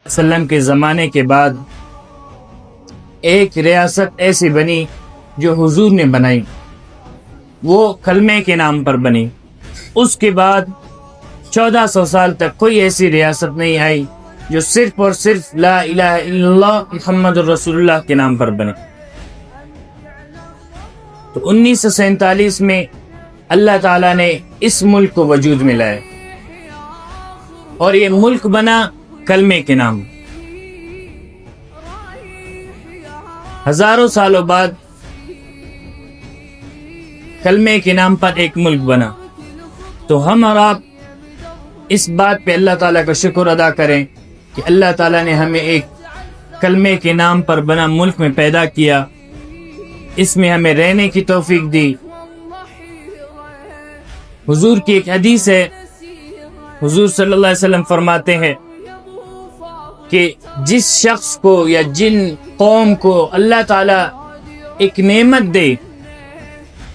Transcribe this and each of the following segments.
وسلم کے زمانے کے بعد ایک ریاست ایسی بنی جو حضور نے بنائی، وہ کلمے کے نام پر بنی۔ اس کے بعد 1400 سال تک کوئی ایسی ریاست نہیں آئی جو صرف اور صرف لا الہ الا اللہ محمد الرسول اللہ کے نام پر بنے۔ تو 1947 میں اللہ تعالیٰ نے اس ملک کو وجود میں لایا اور یہ ملک بنا کلمے کے نام۔ ہزاروں سالوں بعد کلمے کے نام پر ایک ملک بنا، تو ہم اور آپ اس بات پہ اللہ تعالیٰ کا شکر ادا کریں کہ اللہ تعالیٰ نے ہمیں ایک کلمے کے نام پر بنا ملک میں پیدا کیا، اس میں ہمیں رہنے کی توفیق دی۔ حضور کی ایک حدیث ہے، حضور صلی اللہ علیہ وسلم فرماتے ہیں کہ جس شخص کو یا جن قوم کو اللہ تعالیٰ ایک نعمت دے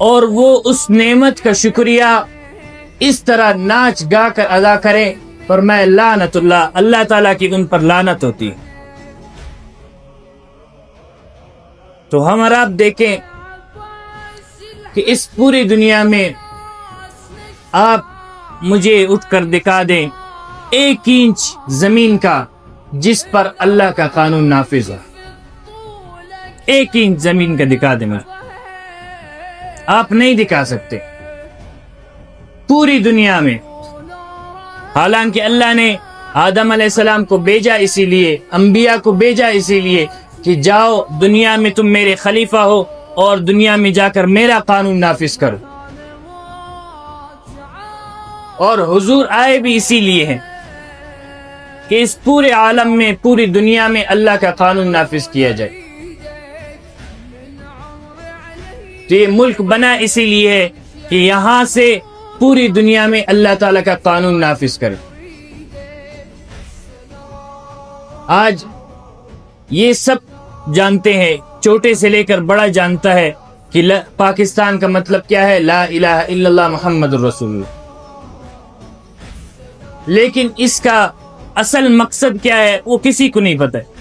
اور وہ اس نعمت کا شکریہ اس طرح ناچ گا کر ادا کرے، فرمائے لعنت اللہ، اللہ تعالیٰ کی ان پر لعنت ہوتی ہے۔ تو ہم اور آپ دیکھیں کہ اس پوری دنیا میں آپ مجھے اٹھ کر دکھا دیں 1 انچ زمین کا جس پر اللہ کا قانون نافذ ہے۔ 1 انچ زمین کا دکھا دیں مجھے، آپ نہیں دکھا سکتے پوری دنیا میں۔ حالانکہ اللہ نے آدم علیہ السلام کو بھیجا اسی لیے، انبیاء کو بھیجا اسی لیے کہ جاؤ دنیا میں تم میرے خلیفہ ہو اور دنیا میں جا کر میرا قانون نافذ کرو، اور حضور آئے بھی اسی لیے ہیں کہ اس پورے عالم میں، پوری دنیا میں اللہ کا قانون نافذ کیا جائے۔ تو یہ ملک بنا اسی لیے ہے کہ یہاں سے پوری دنیا میں اللہ تعالیٰ کا قانون نافذ کرے۔ آج یہ سب جانتے ہیں، چھوٹے سے لے کر بڑا جانتا ہے کہ پاکستان کا مطلب کیا ہے، لا الہ الا اللہ محمد الرسول اللہ۔ لیکن اس کا اصل مقصد کیا ہے وہ کسی کو نہیں پتہ ہے۔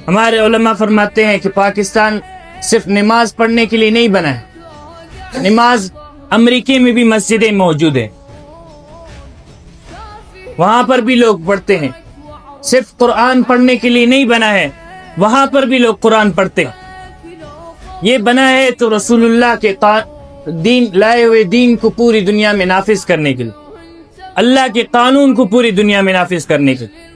ہمارے علماء فرماتے ہیں کہ پاکستان صرف نماز پڑھنے کے لیے نہیں بنا ہے، نماز امریکہ میں بھی مسجدیں موجود ہیں، وہاں پر بھی لوگ پڑھتے ہیں۔ صرف قرآن پڑھنے کے لیے نہیں بنا ہے، وہاں پر بھی لوگ قرآن پڑھتے ہیں۔ یہ بنا ہے تو رسول اللہ کے دین لائے ہوئے دین کو پوری دنیا میں نافذ کرنے کے لیے، اللہ کے قانون کو پوری دنیا میں نافذ کرنے کے لیے۔